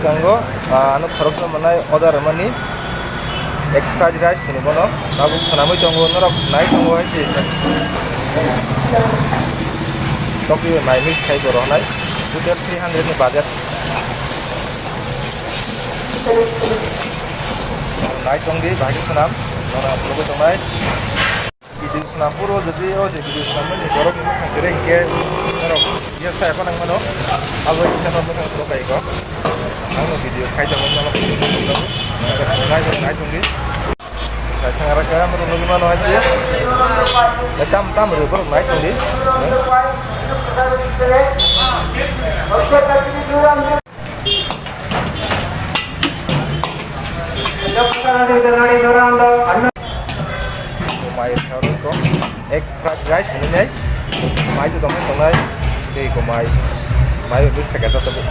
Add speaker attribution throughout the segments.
Speaker 1: tango anu khorok manai order mani egg fried rice ni bono tabu sanamoi tango norok nai tango haji Tokyo mai mix khai boro nai total 300 ni budget nai tongdi bagi sanam nora logo tongai video sanam puro jadi video sanam ni borok ni khangire hike norok dia saya apa nang mano abo channel mo khang pro kai ko ang video khai jang mo video nai tongdi saya sangara ka mo logi mano haji tam ro borok nai tongdi Kumai tharon ko egg fried rice ini nih mai tu tomai tongai dei kumai mai bis kata tabu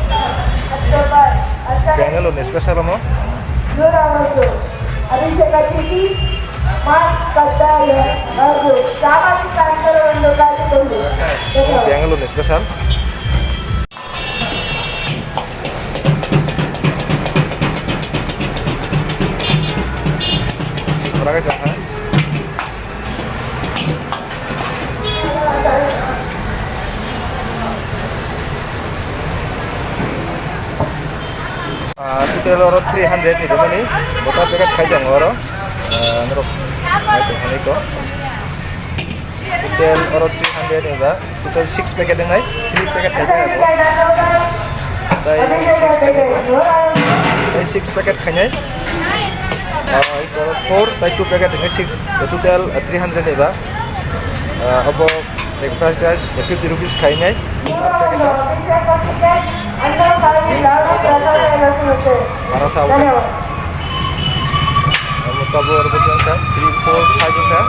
Speaker 1: jangan lo spesial mo jangan lo spesial orang aja kan total oro 300 ni demo ni bota packet khai jang oro nero ini ko total oro 300 ni ba total 6 packet ngai 3 packet khai ba dai 6 packet khai 4 by 2 packet dengan 6 total 300 ni ba abo egg fried rice 50 rupees khainai packet para tahu mutabor besar 3 4 5 ka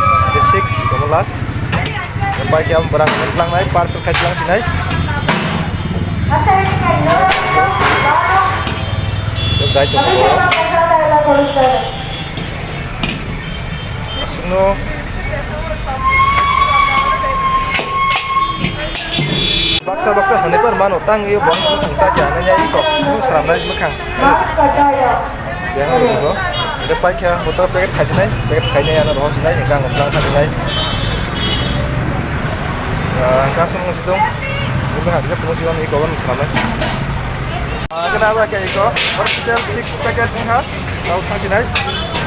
Speaker 1: 6 kemulas baik yang barang lang naik parcel kailang sinai guys no baksa hane par mano tang iyo bang khang sa ja nanya iko mu saram nai makhang yang ko de pai kha motor packet khai sinai packet khai nai ana roh sinai engkang ngoplang sa sinai ka sung situng ibu ha bisa promosi wan iko wan saram nai kenapa kayak iko total 6 packet ni ha tau khang sinai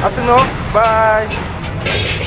Speaker 1: asung no bye